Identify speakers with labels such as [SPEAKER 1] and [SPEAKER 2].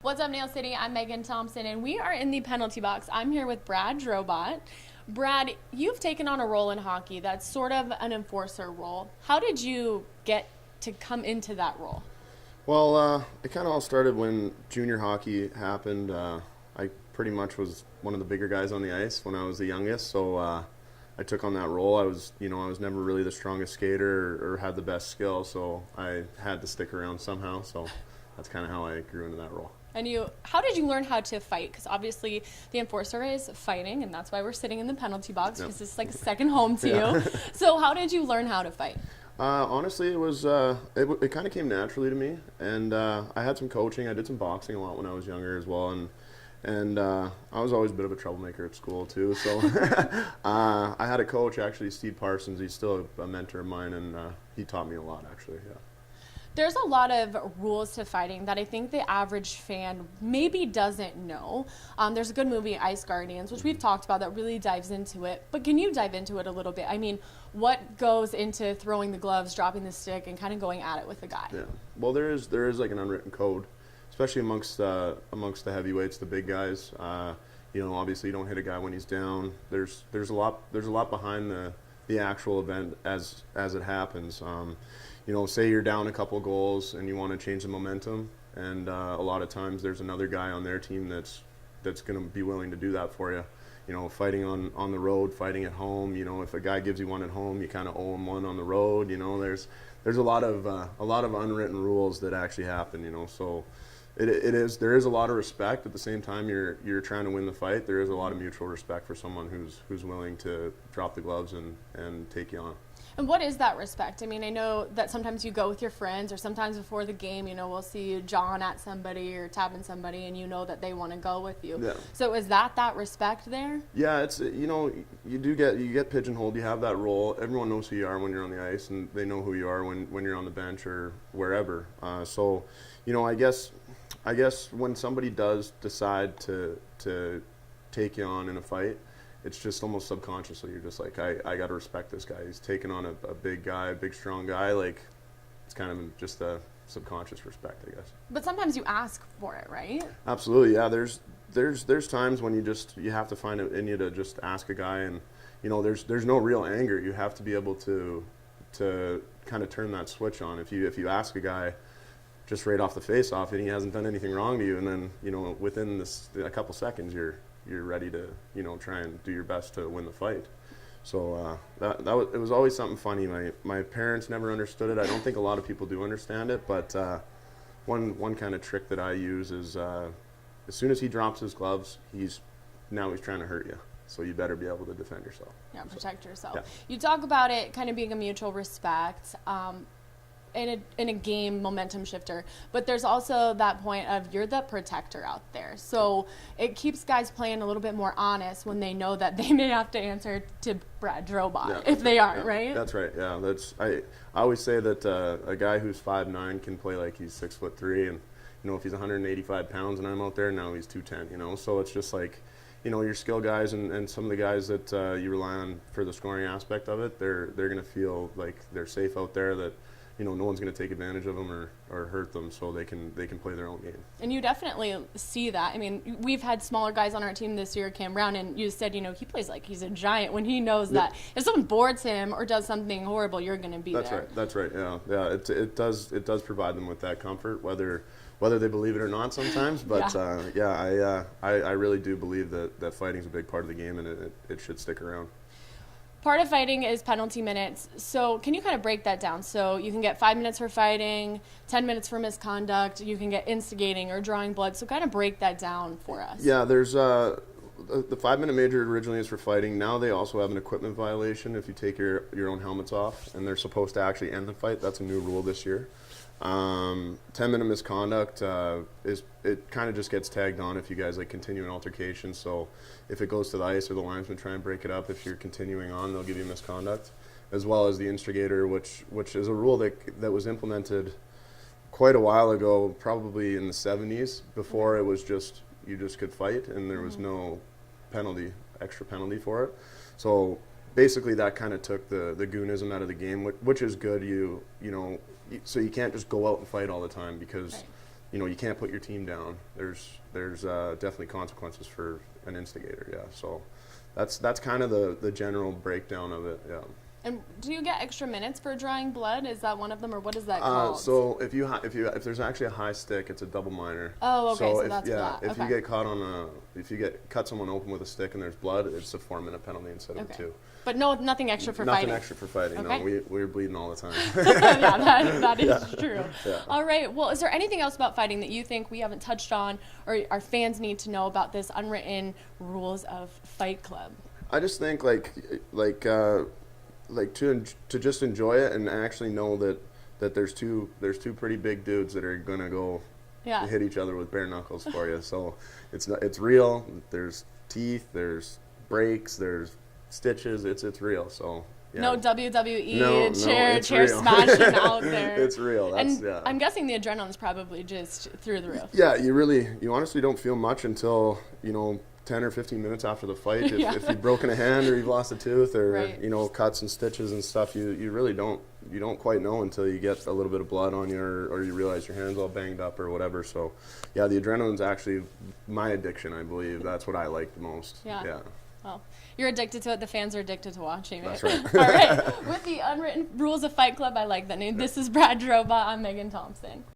[SPEAKER 1] What's up, Nail City? I'm Megan Thompson, and we are in the penalty box. I'm here with Brad Drobot. Brad, you've taken on a role in hockey that's sort of an enforcer role. How did you get to come into that role?
[SPEAKER 2] Well, it kind of all started when junior hockey happened. I pretty much was one of the bigger guys on the ice when I was the youngest, so I took on that role. I was never really the strongest skater or had the best skill, so I had to stick around somehow. So that's kind of how I grew into that role.
[SPEAKER 1] And how did you learn how to fight? Because obviously the enforcer is fighting, and that's why we're sitting in the penalty box, because it's like a second home to you. So how did you learn how to fight?
[SPEAKER 2] Honestly, it was it kind of came naturally to me, and I had some coaching. I did some boxing a lot when I was younger as well, and I was always a bit of a troublemaker at school too. So I had a coach, actually, Steve Parsons. He's still a mentor of mine, and he taught me a lot, actually. Yeah.
[SPEAKER 1] There's a lot of rules to fighting that I think the average fan maybe doesn't know. There's a good movie, Ice Guardians, which we've talked about, that really dives into it. But can you dive into it a little bit? I mean, what goes into throwing the gloves, dropping the stick, and kind of going at it with the guy?
[SPEAKER 2] Yeah. Well, there is like an unwritten code, especially amongst the heavyweights, the big guys. Obviously you don't hit a guy when he's down. There's a lot behind the actual event as it happens. Say you're down a couple goals and you want to change the momentum, and a lot of times there's another guy on their team that's going to be willing to do that for you. Fighting on the road, fighting at home. If a guy gives you one at home, you kind of owe him one on the road. There's a lot of unwritten rules that actually happen. So there is a lot of respect. At the same time, you're trying to win the fight. There is a lot of mutual respect for someone who's willing to drop the gloves and take you on.
[SPEAKER 1] And what is that respect? I mean, I know that sometimes you go with your friends, or sometimes before the game, we'll see you jawing at somebody or tapping somebody, and you know that they want to go with you.
[SPEAKER 2] Yeah.
[SPEAKER 1] So is that respect there?
[SPEAKER 2] Yeah, it's you get pigeonholed. You have that role. Everyone knows who you are when you're on the ice, and they know who you are when you're on the bench or wherever. I guess when somebody does decide to take you on in a fight, it's just almost subconsciously. You're just like, I got to respect this guy. He's taking on a big guy, a big, strong guy. Like, it's kind of just a subconscious respect, I guess.
[SPEAKER 1] But sometimes you ask for it, right?
[SPEAKER 2] Absolutely, yeah. There's times when you have to find it in you to just ask a guy, and there's no real anger. You have to be able to kind of turn that switch on. If you ask a guy just right off the face off and he hasn't done anything wrong to you, and then within a couple seconds you're ready to try and do your best to win the fight. So it was always something funny. My parents never understood it. I don't think a lot of people do understand it, but one kind of trick that I use is as soon as he drops his gloves, he's trying to hurt you. So you better be able to defend yourself.
[SPEAKER 1] Yeah, protect yourself.
[SPEAKER 2] Yeah.
[SPEAKER 1] You talk about it kind of being a mutual respect. In a game momentum shifter, but there's also that point of you're the protector out there, so it keeps guys playing a little bit more honest when they know that they may have to answer to Brad Drobot if they are, right?
[SPEAKER 2] That's right. Yeah, I always say that a guy who's 5'9" can play like he's 6'3", and if he's 185 pounds and I'm out there, now he's 210. So it's just like your skill guys and some of the guys that you rely on for the scoring aspect of it, they're going to feel like they're safe out there, that no one's going to take advantage of them or hurt them, so they can play their own game. And
[SPEAKER 1] you definitely see that. I mean, we've had smaller guys on our team this year, Cam Brown, and you said, he plays like he's a giant when he knows that if someone boards him or does something horrible, you're going to be there.
[SPEAKER 2] That's right. Yeah. It does provide them with that comfort, whether they believe it or not sometimes. But I really do believe that fighting's a big part of the game, and it should stick around.
[SPEAKER 1] Part of fighting is penalty minutes. So can you kind of break that down? So you can get 5 minutes for fighting, 10 minutes for misconduct. You can get instigating or drawing blood. So kind of break that down for us.
[SPEAKER 2] Yeah, there's the 5-minute major originally is for fighting. Now they also have an equipment violation if you take your own helmets off, and they're supposed to actually end the fight. That's a new rule this year. 10-minute misconduct it kind of just gets tagged on if you guys continue an altercation. So if it goes to the ice or the linesman try and break it up, if you're continuing on, they'll give you misconduct, as well as the instigator, which is a rule that was implemented quite a while ago, probably in the 70s. Before it was just you just could fight and there was no extra penalty for it. So basically that kind of took the goonism out of the game, which is good. So you can't just go out and fight all the time, because you can't put your team down. There's definitely consequences for an instigator. Yeah, so that's kind of the general breakdown of it. Yeah.
[SPEAKER 1] And do you get extra minutes for drawing blood? Is that one of them, or what is that called?
[SPEAKER 2] So if there's actually a high stick, it's a double minor.
[SPEAKER 1] Oh, okay. So
[SPEAKER 2] if,
[SPEAKER 1] that's that.
[SPEAKER 2] if
[SPEAKER 1] Okay.
[SPEAKER 2] you get caught if you cut someone open with a stick and there's blood, it's a 4-minute penalty instead of a 2.
[SPEAKER 1] But nothing extra for
[SPEAKER 2] Nothing
[SPEAKER 1] fighting.
[SPEAKER 2] extra for fighting.
[SPEAKER 1] Okay.
[SPEAKER 2] No, we're bleeding all the time.
[SPEAKER 1] Yeah, that is true.
[SPEAKER 2] Yeah.
[SPEAKER 1] All right. Well, is there anything else about fighting that you think we haven't touched on, or our fans need to know about this unwritten rules of Fight Club?
[SPEAKER 2] I just think to just enjoy it and actually know that there's two pretty big dudes that are gonna go hit each other with bare knuckles for you. So it's real. There's teeth. There's breaks. There's stitches. It's real. So. Yeah.
[SPEAKER 1] No WWE chair
[SPEAKER 2] real.
[SPEAKER 1] smashing out there.
[SPEAKER 2] It's real.
[SPEAKER 1] I'm guessing the adrenaline's probably just through the roof.
[SPEAKER 2] Yeah, you honestly don't feel much until 10 or 15 minutes after the fight. If you've broken a hand or you've lost a tooth or
[SPEAKER 1] right.
[SPEAKER 2] Cuts and stitches and stuff, you really don't quite know until you get a little bit of blood on you or you realize your hand's all banged up or whatever. So yeah, the adrenaline's actually my addiction. I believe that's what I like the most. Yeah.
[SPEAKER 1] Well, you're addicted to it. The fans are addicted to watching it.
[SPEAKER 2] That's right.
[SPEAKER 1] All right. With the Unwritten Rules of Fight Club, I like that name. This is Brad Drobot. I'm Megan Thompson.